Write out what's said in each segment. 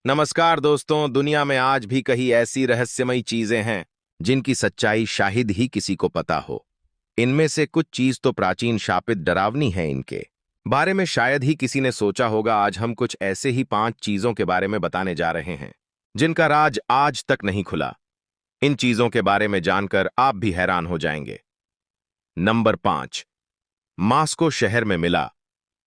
नमस्कार दोस्तों। दुनिया में आज भी कई ऐसी रहस्यमयी चीजें हैं जिनकी सच्चाई शायद ही किसी को पता हो। इनमें से कुछ चीज तो प्राचीन शापित डरावनी है, इनके बारे में शायद ही किसी ने सोचा होगा। आज हम कुछ ऐसे ही 5 चीजों के बारे में बताने जा रहे हैं जिनका राज आज तक नहीं खुला। इन चीजों के बारे में जानकर आप भी हैरान हो जाएंगे। नंबर 5, मास्को शहर में मिला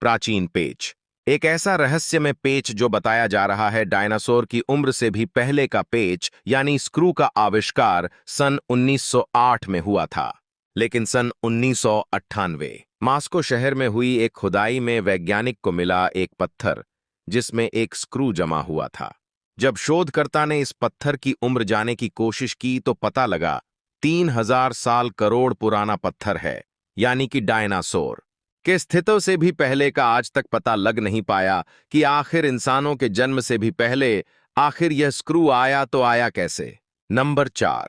प्राचीन पेच। एक ऐसा रहस्यमय पेच जो बताया जा रहा है डायनासोर की उम्र से भी पहले का पेच यानी स्क्रू का आविष्कार सन 1908 में हुआ था। लेकिन सन 1998 मास्को शहर में हुई एक खुदाई में वैज्ञानिक को मिला एक पत्थर जिसमें एक स्क्रू जमा हुआ था। जब शोधकर्ता ने इस पत्थर की उम्र जाने की कोशिश की तो पता लगा 3000 साल करोड़ पुराना पत्थर है, यानी कि डायनासोर के स्थितों से भी पहले का। आज तक पता लग नहीं पाया कि आखिर इंसानों के जन्म से भी पहले आखिर यह स्क्रू आया तो आया कैसे। नंबर 4,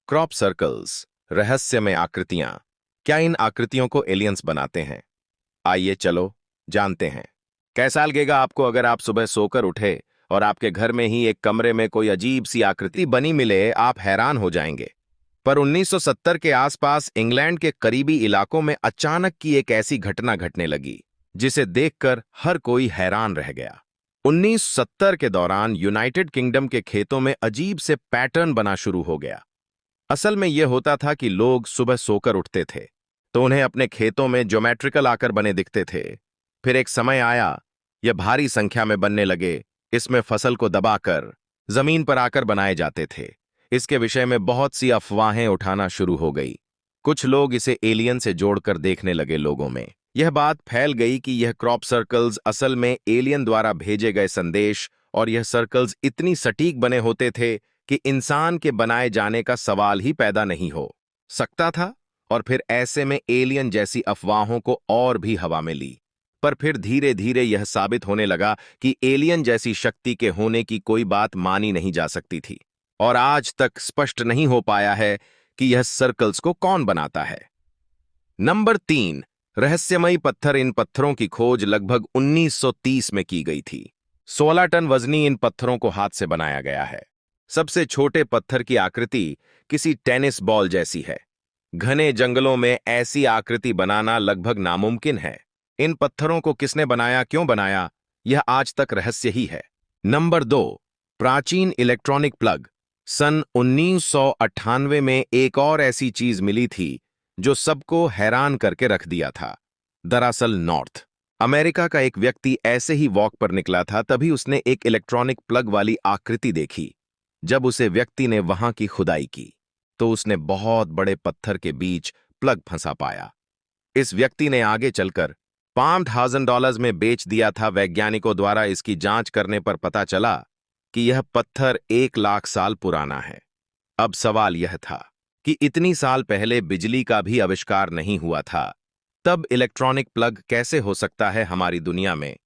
क्रॉप सर्कल्स, रहस्यमय आकृतियां। क्या इन आकृतियों को एलियंस बनाते हैं? आइए चलो जानते हैं। कैसा लगेगा आपको अगर आप सुबह सोकर उठे और आपके घर में ही एक कमरे में कोई अजीब सी आकृति बनी मिले। आप हैरान हो जाएंगे। पर 1970 के आसपास इंग्लैंड के करीबी इलाकों में अचानक की एक ऐसी घटना घटने लगी जिसे देखकर हर कोई हैरान रह गया। 1970 के दौरान यूनाइटेड किंगडम के खेतों में अजीब से पैटर्न बना शुरू हो गया। असल में यह होता था कि लोग सुबह सोकर उठते थे तो उन्हें अपने खेतों में ज्योमेट्रिकल आकर बने दिखते थे। फिर एक समय आया, यह भारी संख्या में बनने लगे। इसमें फसल को दबाकर जमीन पर आकर बनाए जाते थे। इसके विषय में बहुत सी अफवाहें उठाना शुरू हो गई। कुछ लोग इसे एलियन से जोड़कर देखने लगे। लोगों में यह बात फैल गई कि यह क्रॉप सर्कल्स असल में एलियन द्वारा भेजे गए संदेश, और यह सर्कल्स इतनी सटीक बने होते थे कि इंसान के बनाए जाने का सवाल ही पैदा नहीं हो सकता था। और फिर ऐसे में एलियन जैसी अफवाहों को और भी हवा में ली। पर फिर धीरे धीरे यह साबित होने लगा कि एलियन जैसी शक्ति के होने की कोई बात मानी नहीं जा सकती थी। और आज तक स्पष्ट नहीं हो पाया है कि यह सर्कल्स को कौन बनाता है। नंबर 3, रहस्यमयी पत्थर। इन पत्थरों की खोज लगभग 1930 में की गई थी। 16 टन वजनी इन पत्थरों को हाथ से बनाया गया है। सबसे छोटे पत्थर की आकृति किसी टेनिस बॉल जैसी है। घने जंगलों में ऐसी आकृति बनाना लगभग नामुमकिन है। इन पत्थरों को किसने बनाया, क्यों बनाया, यह आज तक रहस्य ही है। नंबर 2, प्राचीन इलेक्ट्रॉनिक प्लग। सन 1998 में एक और ऐसी चीज मिली थी जो सबको हैरान करके रख दिया था। दरअसल नॉर्थ अमेरिका का एक व्यक्ति ऐसे ही वॉक पर निकला था, तभी उसने एक इलेक्ट्रॉनिक प्लग वाली आकृति देखी। जब उसे व्यक्ति ने वहां की खुदाई की तो उसने बहुत बड़े पत्थर के बीच प्लग फंसा पाया। इस व्यक्ति ने आगे चलकर $5,000 में बेच दिया था। वैज्ञानिकों द्वारा इसकी जांच करने पर पता चला कि यह पत्थर 1 लाख साल पुराना है। अब सवाल यह था कि इतनी साल पहले बिजली का भी आविष्कार नहीं हुआ था, तब इलेक्ट्रॉनिक प्लग कैसे हो सकता है हमारी दुनिया में?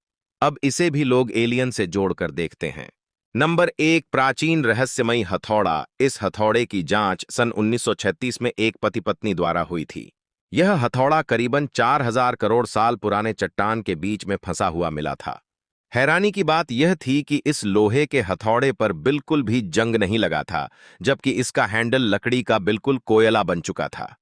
अब इसे भी लोग एलियन से जोड़कर देखते हैं। नंबर 1, प्राचीन रहस्यमयी हथौड़ा। इस हथौड़े की जांच सन 1936 में एक पति पत्नी द्वारा हुई थी। यह हथौड़ा करीबन 4000 करोड़ साल पुराने चट्टान के बीच में फंसा हुआ मिला था। हैरानी की बात यह थी कि इस लोहे के हथौड़े पर बिल्कुल भी जंग नहीं लगा था, जबकि इसका हैंडल लकड़ी का बिल्कुल कोयला बन चुका था।